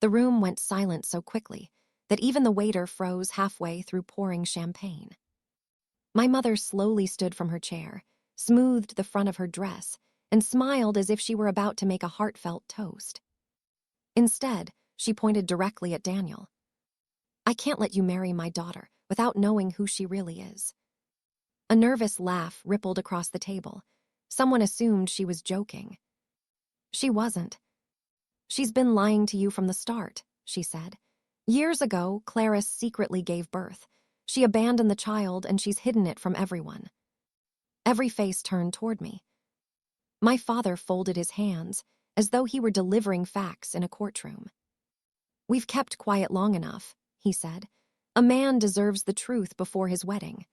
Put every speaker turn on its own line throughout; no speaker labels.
The room went silent so quickly that even the waiter froze halfway through pouring champagne. My mother slowly stood from her chair, smoothed the front of her dress, and smiled as if she were about to make a heartfelt toast. Instead, she pointed directly at Daniel. "I can't let you marry my daughter without knowing who she really is." A nervous laugh rippled across the table. Someone assumed she was joking. She wasn't. "She's been lying to you from the start," she said. "Years ago, Claris secretly gave birth. She abandoned the child and she's hidden it from everyone." Every face turned toward me. My father folded his hands as though he were delivering facts in a courtroom. "We've kept quiet long enough," he said. "A man deserves the truth before his wedding."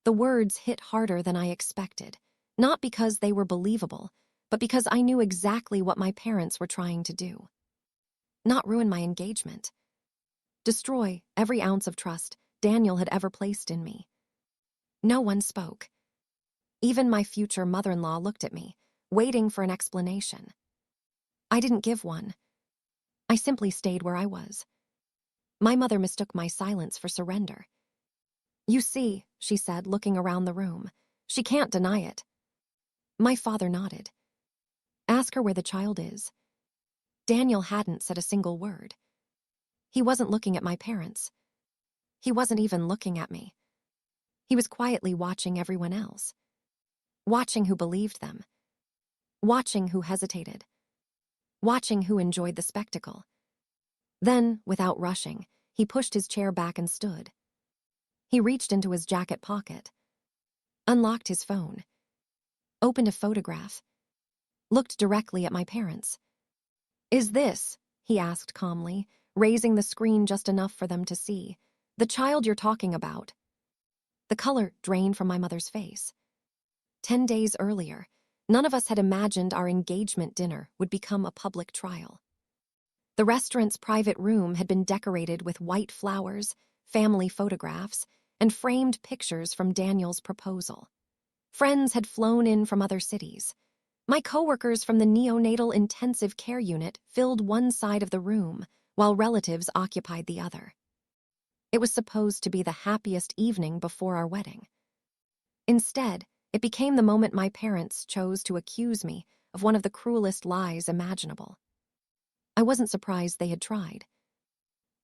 The words hit harder than I expected, not because they were believable, but because I knew exactly what my parents were trying to do. Not ruin my engagement. Destroy every ounce of trust Daniel had ever placed in me. No one spoke. Even my future mother-in-law looked at me, waiting for an explanation. I didn't give one. I simply stayed where I was. My mother mistook my silence for surrender. "You see," she said, looking around the room, "she can't deny it." My father nodded. "Ask her where the child is." Daniel hadn't said a single word. He wasn't looking at my parents. He wasn't even looking at me. He was quietly watching everyone else. Watching who believed them. Watching who hesitated. Watching who enjoyed the spectacle. Then, without rushing, he pushed his chair back and stood. He reached into his jacket pocket, unlocked his phone, opened a photograph, looked directly at my parents. "Is this," he asked calmly, raising the screen just enough for them to see, "the child you're talking about?" The color drained from my mother's face. 10 days earlier, none of us had imagined our engagement dinner would become a public trial. The restaurant's private room had been decorated with white flowers, family photographs, and framed pictures from Daniel's proposal. Friends had flown in from other cities. My coworkers from the neonatal intensive care unit filled one side of the room, while relatives occupied the other. It was supposed to be the happiest evening before our wedding. Instead, it became the moment my parents chose to accuse me of one of the cruelest lies imaginable. I wasn't surprised they had tried.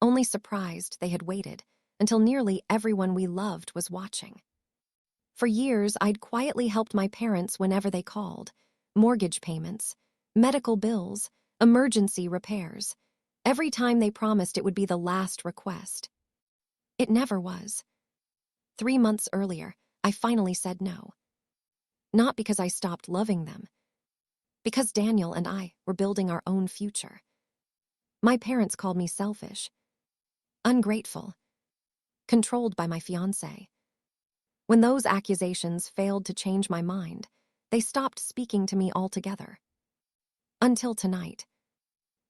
Only surprised they had waited until nearly everyone we loved was watching. For years, I'd quietly helped my parents whenever they called. Mortgage payments, medical bills, emergency repairs. Every time they promised it would be the last request. It never was. 3 months earlier, I finally said no. Not because I stopped loving them. Because Daniel and I were building our own future. My parents called me selfish, ungrateful, controlled by my fiancé. When those accusations failed to change my mind, they stopped speaking to me altogether. Until tonight.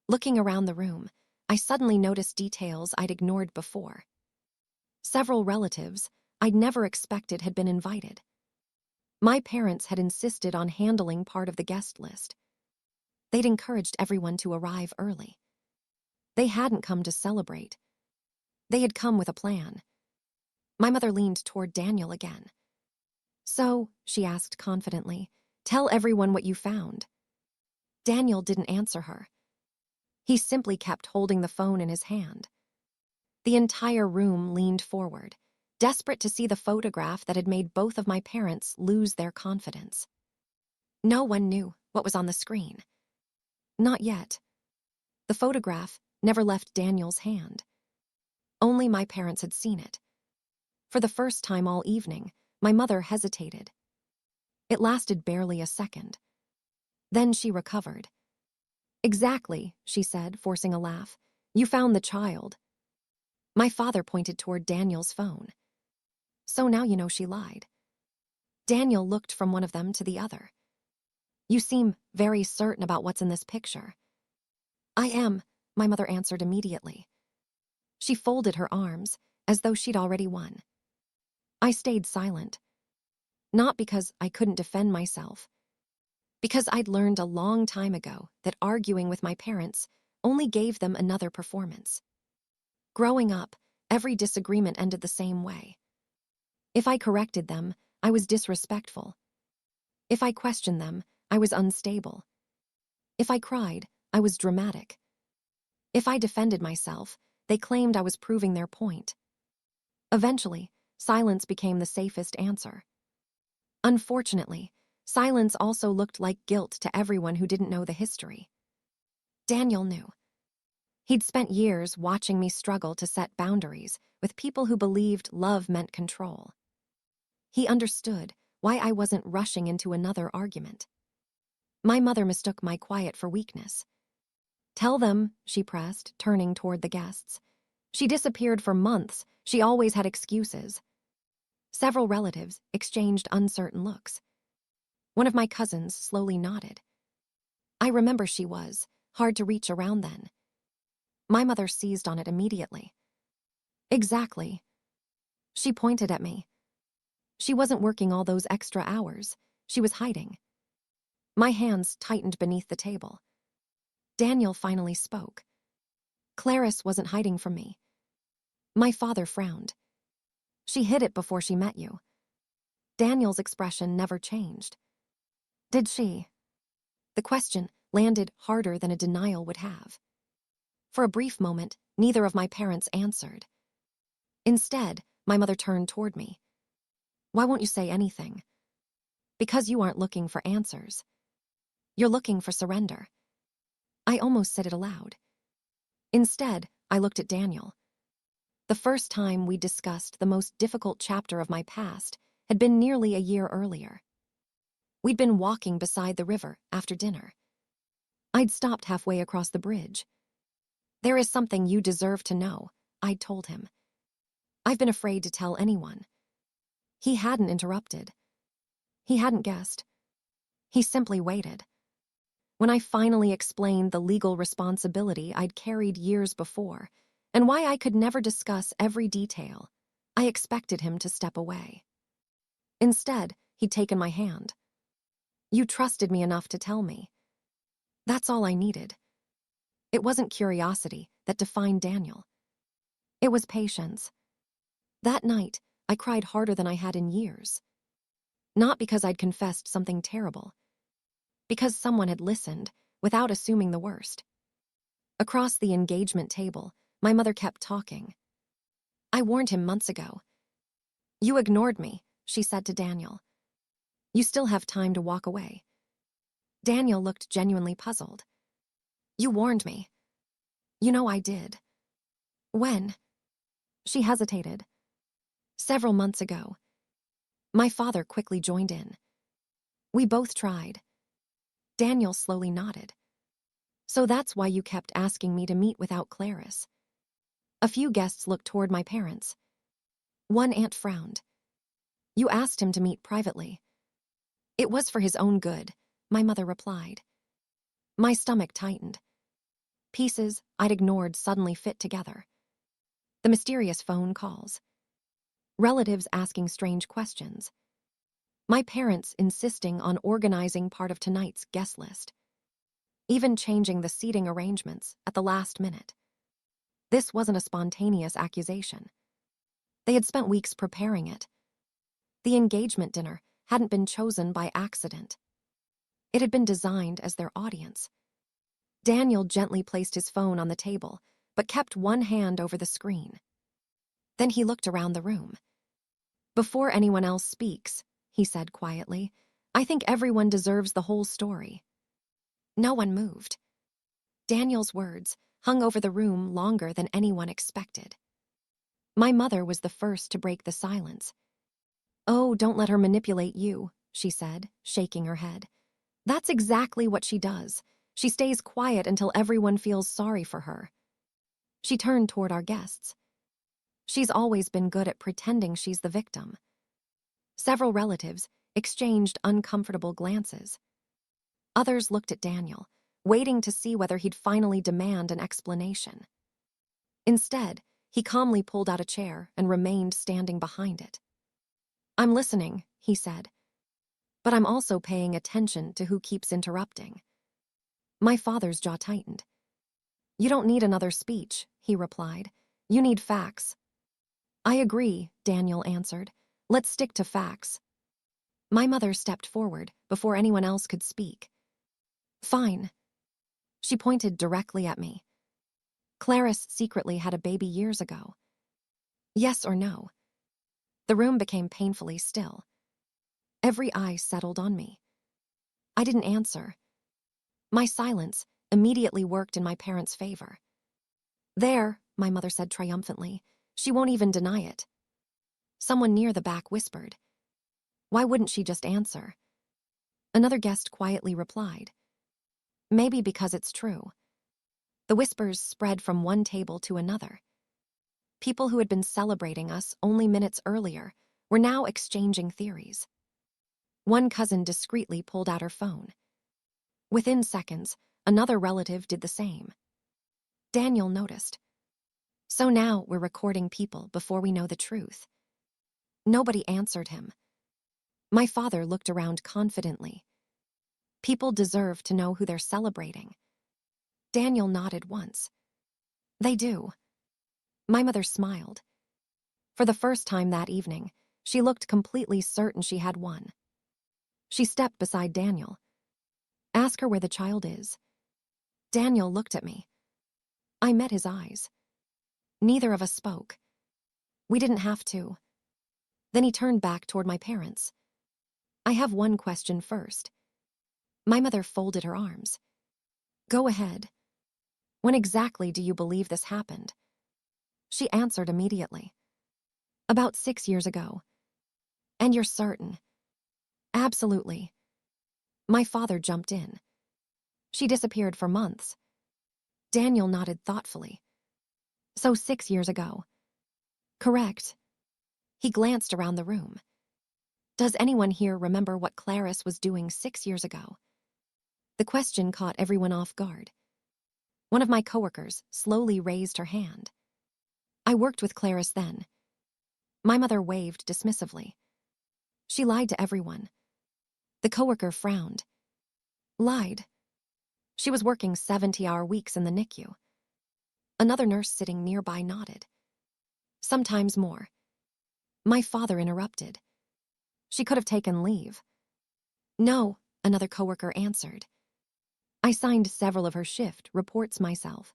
Looking around the room, I suddenly noticed details I'd ignored before. Several relatives I'd never expected had been invited. My parents had insisted on handling part of the guest list. They'd encouraged everyone to arrive early. They hadn't come to celebrate. They had come with a plan. My mother leaned toward Daniel again. "So," she asked confidently, "tell everyone what you found." Daniel didn't answer her. He simply kept holding the phone in his hand. The entire room leaned forward, desperate to see the photograph that had made both of my parents lose their confidence. No one knew what was on the screen. Not yet. The photograph never left Daniel's hand. Only my parents had seen it. For the first time all evening, my mother hesitated. It lasted barely a second. Then she recovered. "Exactly," she said, forcing a laugh. "You found the child." My father pointed toward Daniel's phone. "So now you know she lied." Daniel looked from one of them to the other. "You seem very certain about what's in this picture." "I am," my mother answered immediately. She folded her arms, as though she'd already won. I stayed silent. Not because I couldn't defend myself. Because I'd learned a long time ago that arguing with my parents only gave them another performance. Growing up, every disagreement ended the same way. If I corrected them, I was disrespectful. If I questioned them, I was unstable. If I cried, I was dramatic. If I defended myself, they claimed I was proving their point. Eventually, silence became the safest answer. Unfortunately, silence also looked like guilt to everyone who didn't know the history. Daniel knew. He'd spent years watching me struggle to set boundaries with people who believed love meant control. He understood why I wasn't rushing into another argument. My mother mistook my quiet for weakness. "Tell them," she pressed, turning toward the guests. "She disappeared for months. She always had excuses." Several relatives exchanged uncertain looks. One of my cousins slowly nodded. "I remember she was hard to reach around then." My mother seized on it immediately. "Exactly." She pointed at me. "She wasn't working all those extra hours. She was hiding." My hands tightened beneath the table. Daniel finally spoke. "Claris wasn't hiding from me." My father frowned. "She hid it before she met you." Daniel's expression never changed. "Did she?" The question landed harder than a denial would have. For a brief moment, neither of my parents answered. Instead, my mother turned toward me. "Why won't you say anything?" "Because you aren't looking for answers. You're looking for surrender." I almost said it aloud. Instead, I looked at Daniel. The first time we discussed the most difficult chapter of my past had been nearly a year earlier. We'd been walking beside the river after dinner. I'd stopped halfway across the bridge. "There is something you deserve to know," I'd told him. "I've been afraid to tell anyone." He hadn't interrupted. He hadn't guessed. He simply waited. When I finally explained the legal responsibility I'd carried years before, and why I could never discuss every detail, I expected him to step away. Instead, he'd taken my hand. "You trusted me enough to tell me." That's all I needed. It wasn't curiosity that defined Daniel. It was patience. That night, I cried harder than I had in years. Not because I'd confessed something terrible. Because someone had listened, without assuming the worst. Across the engagement table, my mother kept talking. "I warned him months ago." "You ignored me," she said to Daniel. "You still have time to walk away." Daniel looked genuinely puzzled. "You warned me." "You know I did." "When?" She hesitated. "Several months ago." My father quickly joined in. "We both tried." Daniel slowly nodded. "So that's why you kept asking me to meet without Claris." A few guests looked toward my parents. One aunt frowned. "You asked him to meet privately." "It was for his own good," my mother replied. My stomach tightened. Pieces I'd ignored suddenly fit together. The mysterious phone calls. Relatives asking strange questions. My parents insisting on organizing part of tonight's guest list. Even changing the seating arrangements at the last minute. This wasn't a spontaneous accusation. They had spent weeks preparing it. The engagement dinner hadn't been chosen by accident. It had been designed as their audience. Daniel gently placed his phone on the table, but kept one hand over the screen. Then he looked around the room. "Before anyone else speaks," he said quietly, "I think everyone deserves the whole story." No one moved. Daniel's words hung over the room longer than anyone expected. My mother was the first to break the silence. "Oh, don't let her manipulate you," she said, shaking her head. "That's exactly what she does. She stays quiet until everyone feels sorry for her." She turned toward our guests. "She's always been good at pretending she's the victim." Several relatives exchanged uncomfortable glances. Others looked at Daniel, waiting to see whether he'd finally demand an explanation. Instead, he calmly pulled out a chair and remained standing behind it. "I'm listening," he said, "but I'm also paying attention to who keeps interrupting." My father's jaw tightened. You don't need another speech, he replied. You need facts. I agree, Daniel answered. Let's stick to facts. My mother stepped forward before anyone else could speak. Fine. She pointed directly at me. Claris secretly had a baby years ago. Yes or no? The room became painfully still. Every eye settled on me. I didn't answer. My silence immediately worked in my parents' favor. There, my mother said triumphantly. She won't even deny it. Someone near the back whispered. Why wouldn't she just answer? Another guest quietly replied. Maybe because it's true. The whispers spread from one table to another. People who had been celebrating us only minutes earlier were now exchanging theories. One cousin discreetly pulled out her phone. Within seconds, another relative did the same. Daniel noticed. So now we're recording people before we know the truth. Nobody answered him. My father looked around confidently. People deserve to know who they're celebrating. Daniel nodded once. They do. My mother smiled. For the first time that evening, she looked completely certain she had won. She stepped beside Daniel. Ask her where the child is. Daniel looked at me. I met his eyes. Neither of us spoke. We didn't have to. Then he turned back toward my parents. I have one question first. My mother folded her arms. Go ahead. When exactly do you believe this happened? She answered immediately. About 6 years ago. And you're certain? Absolutely. My father jumped in. She disappeared for months. Daniel nodded thoughtfully. So 6 years ago. Correct. He glanced around the room. Does anyone here remember what Claris was doing 6 years ago? The question caught everyone off guard. One of my coworkers slowly raised her hand. I worked with Claris then. My mother waved dismissively. She lied to everyone. The coworker frowned. Lied. She was working 70-hour weeks in the NICU. Another nurse sitting nearby nodded. Sometimes more. My father interrupted. She could have taken leave. No, another coworker answered. I signed several of her shift reports myself.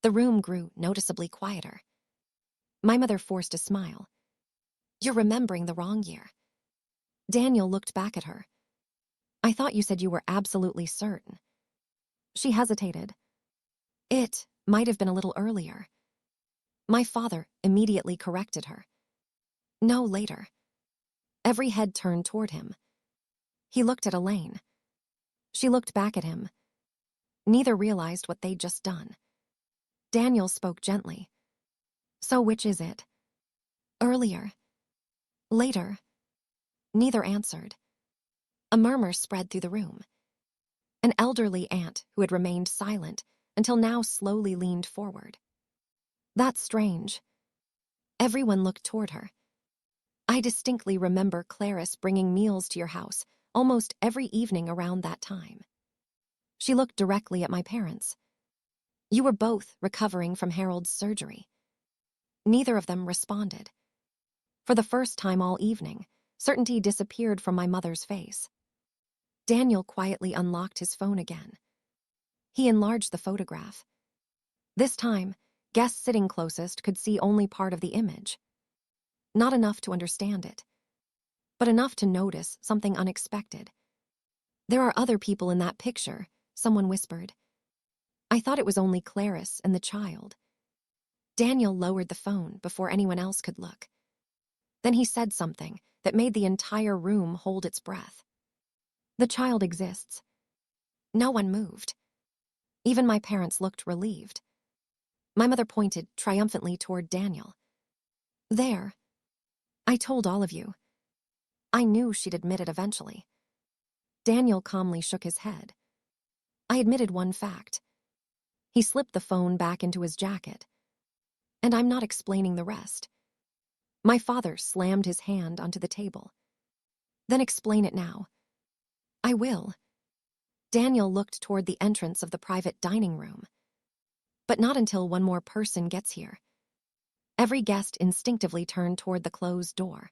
The room grew noticeably quieter. My mother forced a smile. You're remembering the wrong year. Daniel looked back at her. I thought you said you were absolutely certain. She hesitated. It might have been a little earlier. My father immediately corrected her. No, later. Every head turned toward him. He looked at Elaine. She looked back at him. Neither realized what they'd just done. Daniel spoke gently. So which is it? Earlier. Later. Neither answered. A murmur spread through the room. An elderly aunt who had remained silent until now slowly leaned forward. That's strange. Everyone looked toward her. I distinctly remember Claris bringing meals to your house almost every evening around that time. She looked directly at my parents. You were both recovering from Harold's surgery. Neither of them responded. For the first time all evening, certainty disappeared from my mother's face. Daniel quietly unlocked his phone again. He enlarged the photograph. This time, guests sitting closest could see only part of the image. Not enough to understand it, but enough to notice something unexpected. There are other people in that picture, someone whispered. I thought it was only Claris and the child. Daniel lowered the phone before anyone else could look. Then he said something that made the entire room hold its breath. The child exists. No one moved. Even my parents looked relieved. My mother pointed triumphantly toward Daniel. There. I told all of you. I knew she'd admit it eventually. Daniel calmly shook his head. I admitted one fact. He slipped the phone back into his jacket. And I'm not explaining the rest. My father slammed his hand onto the table. Then explain it now. I will. Daniel looked toward the entrance of the private dining room. But not until one more person gets here. Every guest instinctively turned toward the closed door.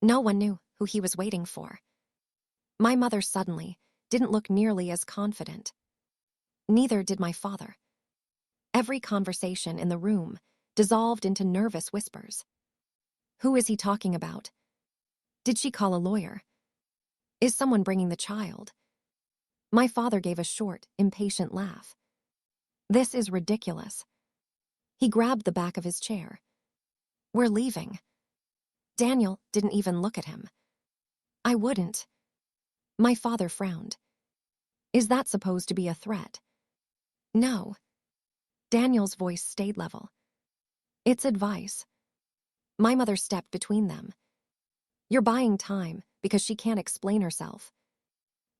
No one knew who he was waiting for. My mother suddenly didn't look nearly as confident. Neither did my father. Every conversation in the room dissolved into nervous whispers. Who is he talking about? Did she call a lawyer? Is someone bringing the child? My father gave a short, impatient laugh. This is ridiculous. He grabbed the back of his chair. We're leaving. Daniel didn't even look at him. I wouldn't. My father frowned. Is that supposed to be a threat? No. Daniel's voice stayed level. It's advice. My mother stepped between them. You're buying time because she can't explain herself.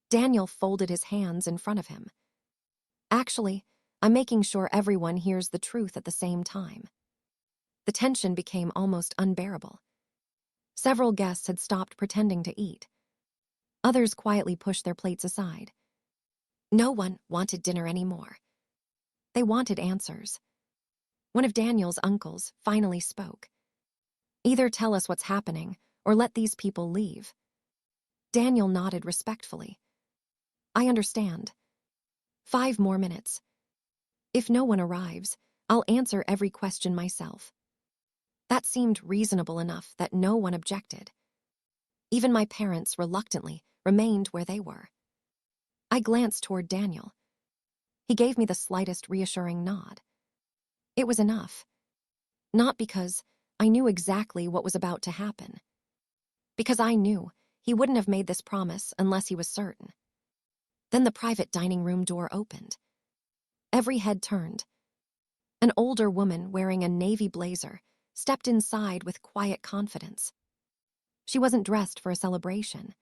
Daniel folded his hands in front of him. Actually, I'm making sure everyone hears the truth at the same time. The tension became almost unbearable. Several guests had stopped pretending to eat. Others quietly pushed their plates aside. No one wanted dinner anymore. They wanted answers. One of Daniel's uncles finally spoke. Either tell us what's happening or let these people leave. Daniel nodded respectfully. I understand. 5 more minutes. If no one arrives, I'll answer every question myself. That seemed reasonable enough that no one objected. Even my parents reluctantly remained where they were. I glanced toward Daniel. He gave me the slightest reassuring nod. It was enough. Not because I knew exactly what was about to happen. Because I knew he wouldn't have made this promise unless he was certain. Then the private dining room door opened. Every head turned. An older woman wearing a navy blazer stepped inside with quiet confidence. She wasn't dressed for a celebration.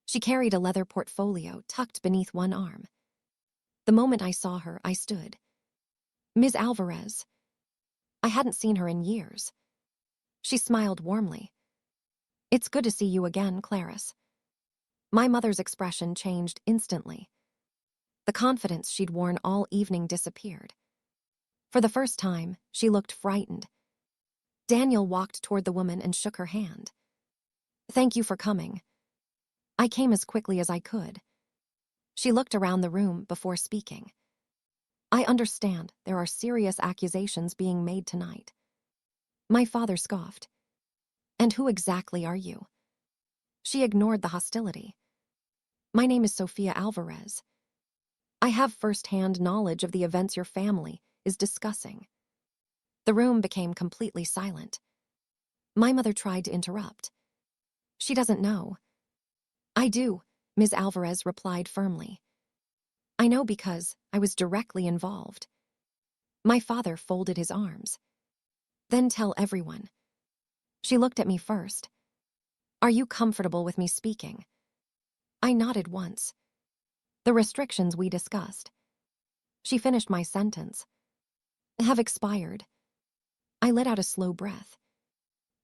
She carried a leather portfolio tucked beneath one arm. The moment I saw her, I stood. Ms. Alvarez. I hadn't seen her in years. She smiled warmly. It's good to see you again, Claris. My mother's expression changed instantly. The confidence she'd worn all evening disappeared. For the first time, she looked frightened. Daniel walked toward the woman and shook her hand. Thank you for coming. I came as quickly as I could. She looked around the room before speaking. I understand there are serious accusations being made tonight. My father scoffed. And who exactly are you? She ignored the hostility. My name is Sofia Alvarez. I have first-hand knowledge of the events your family is discussing. The room became completely silent. My mother tried to interrupt. She doesn't know. I do, Ms. Alvarez replied firmly. I know because I was directly involved. My father folded his arms. Then tell everyone. She looked at me first. Are you comfortable with me speaking? I nodded once. The restrictions we discussed. She finished my sentence. Have expired. I let out a slow breath.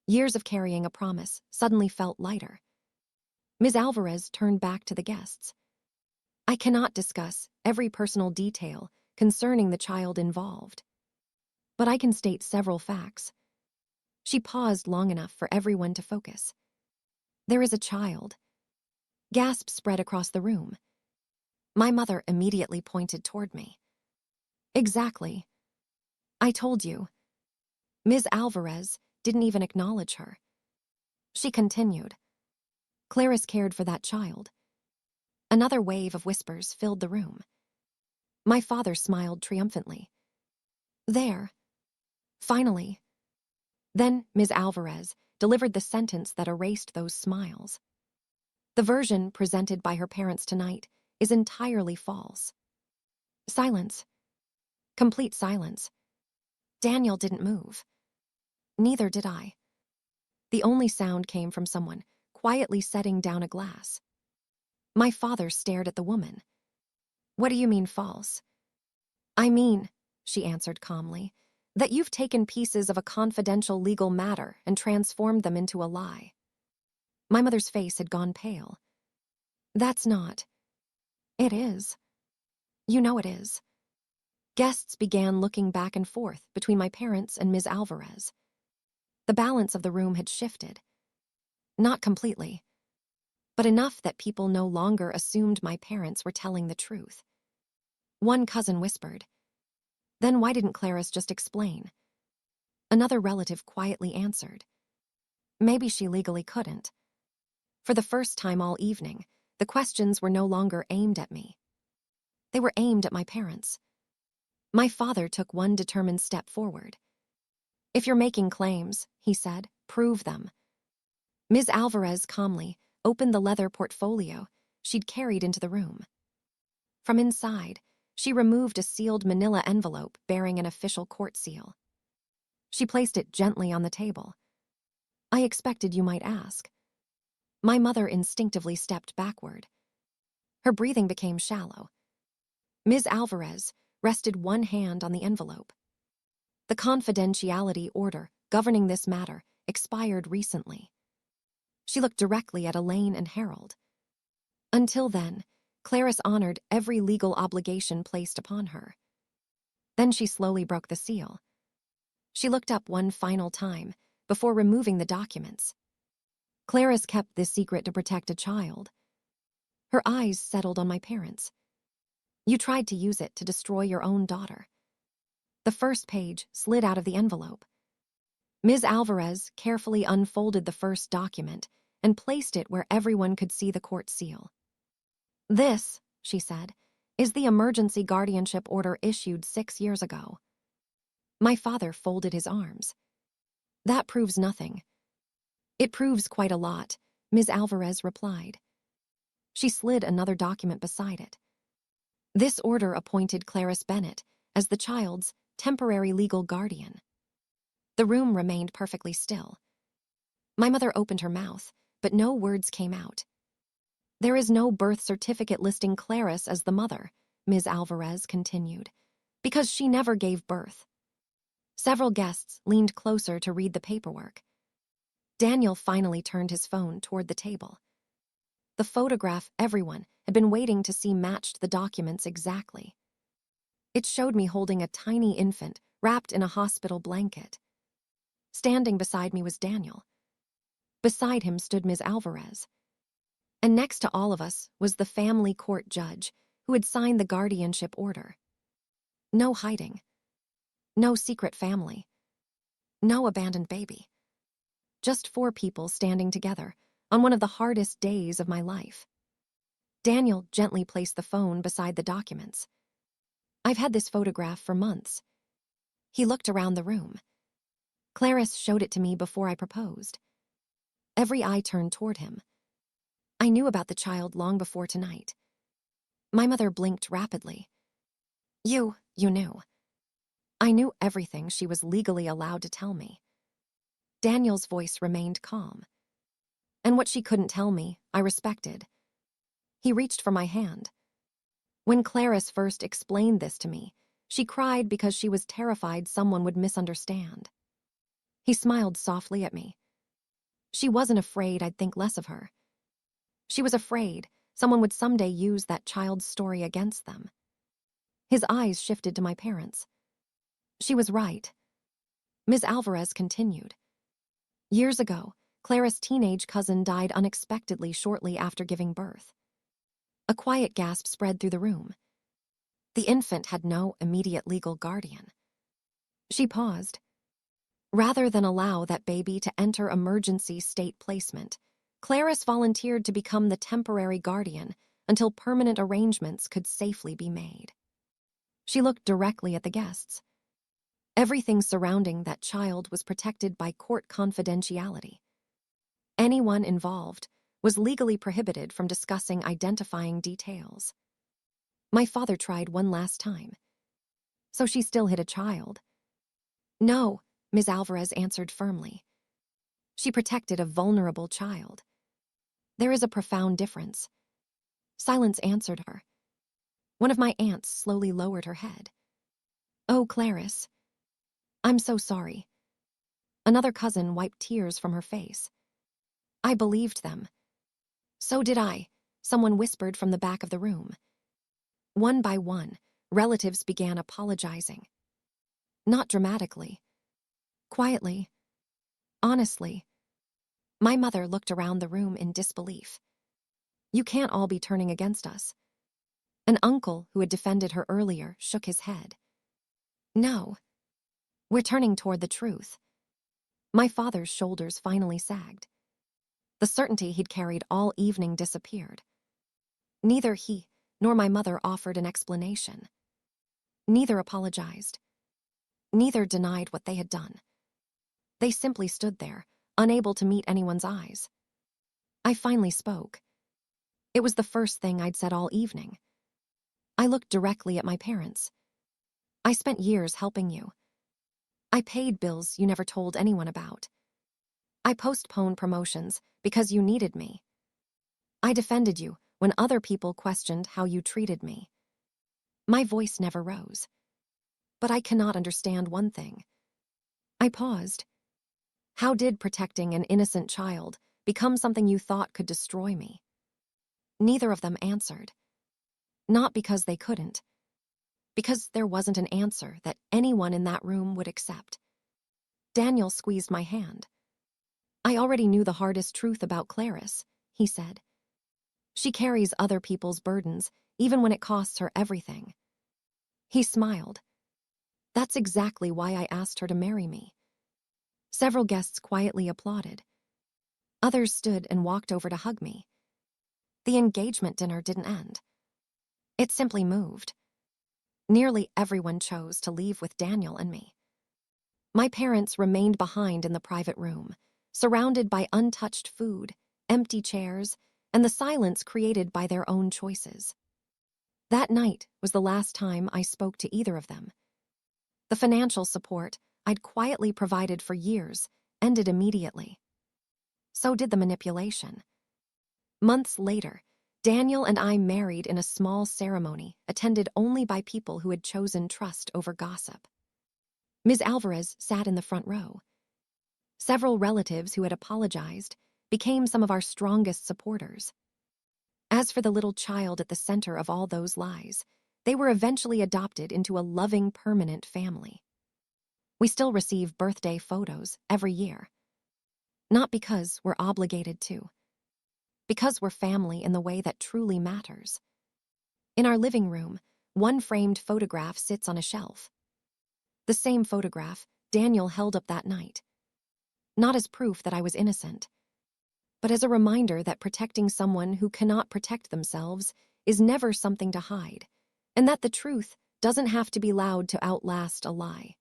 Years of carrying a promise suddenly felt lighter. Ms. Alvarez turned back to the guests. I cannot discuss every personal detail concerning the child involved. But I can state several facts. She paused long enough for everyone to focus. There is a child. Gasps spread across the room. My mother immediately pointed toward me. Exactly. I told you. Ms. Alvarez didn't even acknowledge her. She continued. Claris cared for that child. Another wave of whispers filled the room. My father smiled triumphantly. There. Finally. Then Ms. Alvarez delivered the sentence that erased those smiles. The version presented by her parents tonight is entirely false. Silence. Complete silence. Daniel didn't move. Neither did I. The only sound came from someone quietly setting down a glass. My father stared at the woman. What do you mean false? I mean, she answered calmly, that you've taken pieces of a confidential legal matter and transformed them into a lie. My mother's face had gone pale. That's not. It is. You know it is. Guests began looking back and forth between my parents and Ms. Alvarez. The balance of the room had shifted. Not completely, but enough that people no longer assumed my parents were telling the truth. One cousin whispered, "Then why didn't Claris just explain?" Another relative quietly answered, "Maybe she legally couldn't." For the first time all evening, the questions were no longer aimed at me. They were aimed at my parents. My father took one determined step forward. "If you're making claims," he said, "prove them." Ms. Alvarez calmly opened the leather portfolio she'd carried into the room. From inside, she removed a sealed manila envelope bearing an official court seal. She placed it gently on the table. "I expected you might ask." My mother instinctively stepped backward. Her breathing became shallow. Ms. Alvarez rested one hand on the envelope. "The confidentiality order governing this matter expired recently." She looked directly at Elaine and Harold. Until then, Claris honored every legal obligation placed upon her. Then she slowly broke the seal. She looked up one final time before removing the documents. Claris kept this secret to protect a child. Her eyes settled on my parents. "You tried to use it to destroy your own daughter." The first page slid out of the envelope. Ms. Alvarez carefully unfolded the first document and placed it where everyone could see the court seal. "This," she said, "is the emergency guardianship order issued 6 years ago." My father folded his arms. "That proves nothing." "It proves quite a lot," Ms. Alvarez replied. She slid another document beside it. "This order appointed Claris Bennett as the child's temporary legal guardian." The room remained perfectly still. My mother opened her mouth, but no words came out. "There is no birth certificate listing Claris as the mother," Ms. Alvarez continued, "because she never gave birth." Several guests leaned closer to read the paperwork. Daniel finally turned his phone toward the table. The photograph everyone had been waiting to see matched the documents exactly. It showed me holding a tiny infant wrapped in a hospital blanket. Standing beside me was Daniel. Beside him stood Ms. Alvarez. And next to all of us was the family court judge who had signed the guardianship order. No hiding. No secret family. No abandoned baby. Just 4 people standing together on one of the hardest days of my life. Daniel gently placed the phone beside the documents. "I've had this photograph for months." He looked around the room. "Claris showed it to me before I proposed." Every eye turned toward him. "I knew about the child long before tonight." My mother blinked rapidly. You knew." "I knew everything she was legally allowed to tell me." Daniel's voice remained calm. "And what she couldn't tell me, I respected." He reached for my hand. "When Claris first explained this to me, she cried because she was terrified someone would misunderstand." He smiled softly at me. "She wasn't afraid I'd think less of her. She was afraid someone would someday use that child's story against them." His eyes shifted to my parents. "She was right." Ms. Alvarez continued. "Years ago, Clara's teenage cousin died unexpectedly shortly after giving birth." A quiet gasp spread through the room. The infant had no immediate legal guardian. She paused. "Rather than allow that baby to enter emergency state placement, Claris volunteered to become the temporary guardian until permanent arrangements could safely be made." She looked directly at the guests. Everything surrounding that child was protected by court confidentiality. Anyone involved was legally prohibited from discussing identifying details. My father tried one last time. "So she still hid a child?" "No," Ms. Alvarez answered firmly. "She protected a vulnerable child." "There is a profound difference." Silence answered her. One of my aunts slowly lowered her head. "Oh, Claris. I'm so sorry." Another cousin wiped tears from her face. "I believed them." "So did I," someone whispered from the back of the room. One by one, relatives began apologizing. Not dramatically. Quietly. Honestly. My mother looked around the room in disbelief. You can't all be turning against us. An uncle who had defended her earlier shook his head. No. We're turning toward the truth. My father's shoulders finally sagged. The certainty he'd carried all evening disappeared. Neither he nor my mother offered an explanation. Neither apologized. Neither denied what they had done. They simply stood there, unable to meet anyone's eyes. I finally spoke. It was the first thing I'd said all evening. I looked directly at my parents. I spent years helping you. I paid bills you never told anyone about. I postponed promotions because you needed me. I defended you when other people questioned how you treated me. My voice never rose. But I cannot understand one thing. I paused. How did protecting an innocent child become something you thought could destroy me? Neither of them answered. Not because they couldn't. Because there wasn't an answer that anyone in that room would accept. Daniel squeezed my hand. I already knew the hardest truth about Claris, he said. She carries other people's burdens, even when it costs her everything. He smiled. That's exactly why I asked her to marry me. Several guests quietly applauded. Others stood and walked over to hug me. The engagement dinner didn't end. It simply moved. Nearly everyone chose to leave with Daniel and me. My parents remained behind in the private room, surrounded by untouched food, empty chairs, and the silence created by their own choices. That night was the last time I spoke to either of them. The financial support I'd quietly provided for years ended immediately. So did the manipulation. Months later, Daniel and I married in a small ceremony attended only by people who had chosen trust over gossip. Ms. Alvarez sat in the front row. Several relatives who had apologized became some of our strongest supporters. As for the little child at the center of all those lies, they were eventually adopted into a loving, permanent family. We still receive birthday photos every year. Not because we're obligated to. Because we're family in the way that truly matters. In our living room, one framed photograph sits on a shelf. The same photograph Daniel held up that night. Not as proof that I was innocent, but as a reminder that protecting someone who cannot protect themselves is never something to hide, and that the truth doesn't have to be loud to outlast a lie.